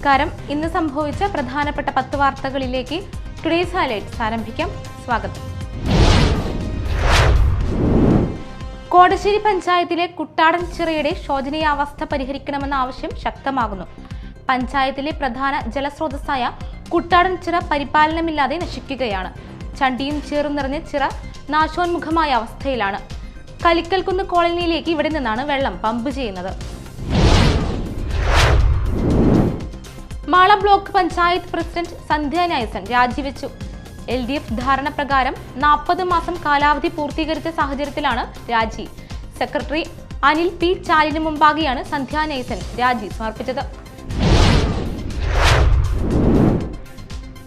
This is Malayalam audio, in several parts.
നമസ്കാരം. ഇന്ന് സംഭവിച്ച പ്രധാനപ്പെട്ട 10 വാർത്തകളിലേക്ക് ടുഡേയ്സ് ഹൈലൈറ്റ്സ് ആരംഭിക്കാം. സ്വാഗതം. കോടശ്ശേരി പഞ്ചായത്തിലെ കുട്ടാടൻ ചിറയുടെ ശോചനീയാവസ്ഥ പരിഹരിക്കണമെന്ന ആവശ്യം ശക്തമാകുന്നു. പഞ്ചായത്തിലെ പ്രധാന ജലസ്രോതസ്സായ കുട്ടാടൻ ചിറ പരിപാലനമില്ലാതെ നശിക്കുകയാണ്. ചണ്ടിയും ചേറും നിറഞ്ഞ ചിറ നാശോന്മുഖമായ അവസ്ഥയിലാണ്. കലിക്കൽക്കുന്ന് കോളനിയിലേക്ക് ഇവിടെ നിന്നാണ് വെള്ളം പമ്പ് ചെയ്യുന്നത്. മാള ബ്ലോക്ക് പഞ്ചായത്ത് പ്രസിഡന്റ് സന്ധ്യ നൈസൻ രാജിവെച്ചു. LDF ധാരണ പ്രകാരം 40 മാസം കാലാവധി പൂർത്തീകരിച്ച സാഹചര്യത്തിലാണ് രാജി. സെക്രട്ടറി അനിൽ പി ചാലിന് മുമ്പാകെയാണ് സന്ധ്യ നൈസൻ രാജി സമർപ്പിച്ചത്.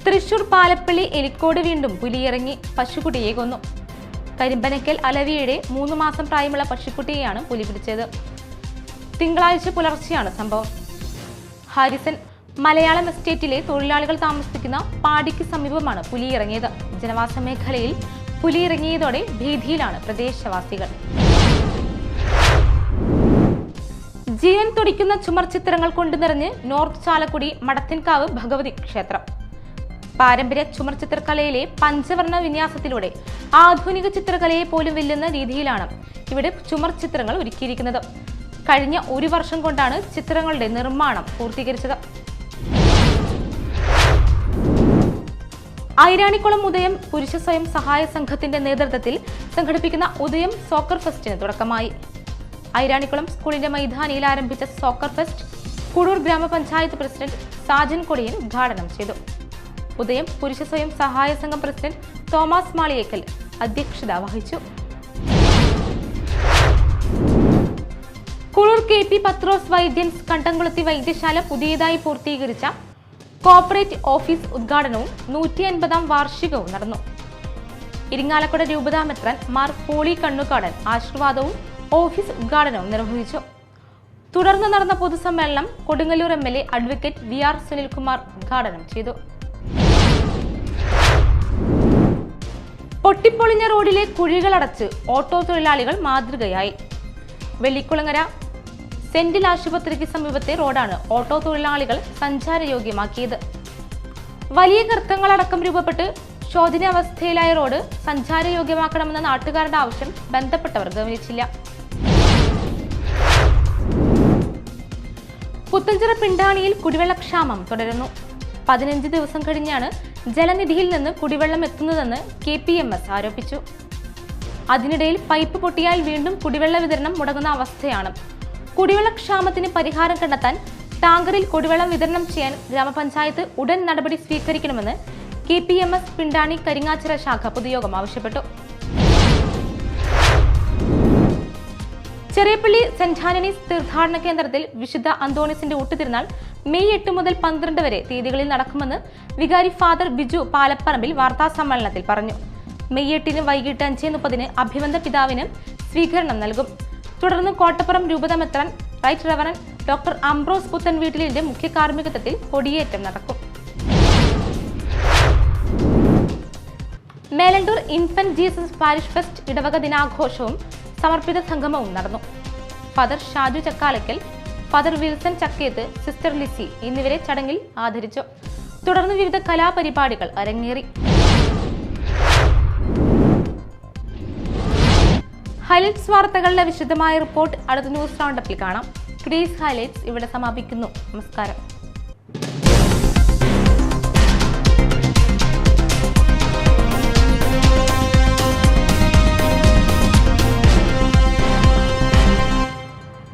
തൃശൂർ പാലപ്പള്ളി എലിക്കോട് വീണ്ടും പുലിയിറങ്ങി പശുക്കുട്ടിയെ കൊന്നു. കരിമ്പനക്കൽ അലവിയുടെ 3 മാസം പ്രായമുള്ള പശുക്കുട്ടിയെയാണ് പുലി പിടിച്ചത്. തിങ്കളാഴ്ച പുലർച്ചെയാണ് സംഭവം. ഹാരിസൺ മലയാളം എസ്റ്റേറ്റിലെ തൊഴിലാളികൾ താമസിക്കുന്ന പാടിക്ക് സമീപമാണ് പുലിയിറങ്ങിയത്. ജനവാസ മേഖലയിൽ പുലിയിറങ്ങിയതോടെ ഭീതിയിലാണ് പ്രദേശവാസികൾ. ജീവൻ തുടിക്കുന്ന ചുമർ ചിത്രങ്ങൾ കൊണ്ടു നിറഞ്ഞ് നോർത്ത് ചാലക്കുടി മടത്തിൻകാവ് ഭഗവതി ക്ഷേത്രം. പാരമ്പര്യ ചുമർ ചിത്രകലയിലെ പഞ്ചവർണ്ണ വിന്യാസത്തിലൂടെ ആധുനിക ചിത്രകലയെ പോലും വെല്ലുന്ന രീതിയിലാണ് ഇവിടെ ചുമർ ചിത്രങ്ങൾ ഒരുക്കിയിരിക്കുന്നത്. കഴിഞ്ഞ 1 വർഷം കൊണ്ടാണ് ചിത്രങ്ങളുടെ നിർമ്മാണം പൂർത്തീകരിച്ചത്. ഐരാണിക്കുളം ഉദയം പുരുഷ സ്വയം സഹായ സംഘത്തിന്റെ നേതൃത്വത്തിൽ സംഘടിപ്പിക്കുന്ന ഉദയം സോക്കർ ഫെസ്റ്റിന് തുടക്കമായി. ഐരാണിക്കുളം സ്കൂളിന്റെ മൈതാനിയിൽ ആരംഭിച്ച സോക്കർ ഫെസ്റ്റ് കുടൂർ ഗ്രാമപഞ്ചായത്ത് പ്രസിഡന്റ് സാജൻ കൊടിയൻ ഉദ്ഘാടനം ചെയ്തു. ഉദയം പുരുഷ സ്വയം സഹായ സംഘം പ്രസിഡന്റ് തോമസ് മാളിയേക്കൽ അധ്യക്ഷത വഹിച്ചു. കുളൂർ KP പത്രോസ് വൈദ്യൻസ് കണ്ടംകുളത്തി വൈദ്യശാല പുതിയതായി പൂർത്തീകരിച്ച കോർപ്പറേറ്റ് ഓഫീസ് ഉദ്ഘാടനവും 150ാം വാർഷികവും നടന്നു. ഇരിങ്ങാലക്കുട രൂപതാ മെത്രാൻ മാർ പോളി കണ്ണുകാടൻ ആശീർവാദവും ഓഫീസ് ഉദ്ഘാടനവും നിർവഹിച്ചു. തുടർന്ന് നടന്ന പൊതുസമ്മേളനം Kodungallur MLA advocate VR Sunilkumar ഉദ്ഘാടനം ചെയ്തു. പൊട്ടിപ്പൊളിഞ്ഞ റോഡിലെ കുഴികളടച്ച് ഓട്ടോ തൊഴിലാളികൾ മാതൃകയായി. വെള്ളിക്കുളങ്ങര സെന്റിൽ ആശുപത്രിക്ക് സമീപത്തെ റോഡാണ് ഓട്ടോ തൊഴിലാളികൾ സഞ്ചാരയോഗ്യമാക്കിയത്. വലിയ ഗർത്തങ്ങളടക്കം രൂപപ്പെട്ട് ശോചനീയാവസ്ഥയിലായ റോഡ് സഞ്ചാരയോഗ്യമാക്കണമെന്ന നാട്ടുകാരുടെ ആവശ്യം ബന്ധപ്പെട്ടവർ ഗവനിച്ചില്ല. പുത്തഞ്ചിറ പിണ്ടാണിയിൽ കുടിവെള്ളക്ഷാമം തുടരുന്നു. 15 ദിവസം കഴിഞ്ഞാണ് ജലനിധിയിൽ നിന്ന് കുടിവെള്ളം എത്തുന്നതെന്ന് KPMS ആരോപിച്ചു. അതിനിടയിൽ പൈപ്പ് പൊട്ടിയാൽ വീണ്ടും കുടിവെള്ള വിതരണം മുടങ്ങുന്ന അവസ്ഥയാണ്. കുടിവെള്ളക്ഷാമത്തിന് പരിഹാരം കണ്ടെത്താൻ ടാങ്കറിൽ കുടിവെള്ളം വിതരണം ചെയ്യാൻ ഗ്രാമപഞ്ചായത്ത് ഉടൻ നടപടി സ്വീകരിക്കണമെന്ന് KPMS പിണ്ടാണി കരിങ്ങാച്ചിറ ശാഖ പൊതുയോഗം ആവശ്യപ്പെട്ടു. ചെറിയപ്പള്ളി സെന്റ് ആന്റണീസ് തീർത്ഥാടന കേന്ദ്രത്തിൽ വിശുദ്ധ അന്തോണീസിന്റെ ഊട്ടുതിരുന്നാൾ മെയ് 8 മുതൽ 12 വരെ തീയതികളിൽ നടക്കുമെന്ന് വികാരി ഫാദർ ബിജു പാലപ്പറമ്പിൽ വാർത്താസമ്മേളനത്തിൽ പറഞ്ഞു. മെയ് 8 വൈകിട്ട് 5:30 അഭിവന്ദ പിതാവിന് സ്വീകരണം നൽകും. തുടർന്ന് കോട്ടപ്പുറം രൂപതാ മെത്രാൻ റൈറ്റ് റവറൻ ഡോക്ടർ അംബ്രോസ് പുത്തൻ വീട്ടിലിന്റെ മുഖ്യ കാർമ്മികത്വത്തിൽ കൊടിയേറ്റം നടക്കും. Melandur infant Jesus parish fest ഇടവക ദിനാഘോഷവും സമർപ്പിത സംഗമവും നടന്നു. Father Shaju Chakkalakkal, father Wilson Chakketh, sister Lissy എന്നിവരെ ചടങ്ങിൽ ആദരിച്ചു. തുടർന്ന് വിവിധ കലാപരിപാടികൾ അരങ്ങേറി. ഹൈലൈറ്റ്സ് വാർത്തകളുടെ വിശദമായ റിപ്പോർട്ട് അടുത്ത ന്യൂസ് റൗണ്ടപ്പിൽ കാണാം. ടുഡേയ്സ് ഹൈലൈറ്റ്സ് ഇവിടെ സമാപിക്കുന്നു. നമസ്കാരം.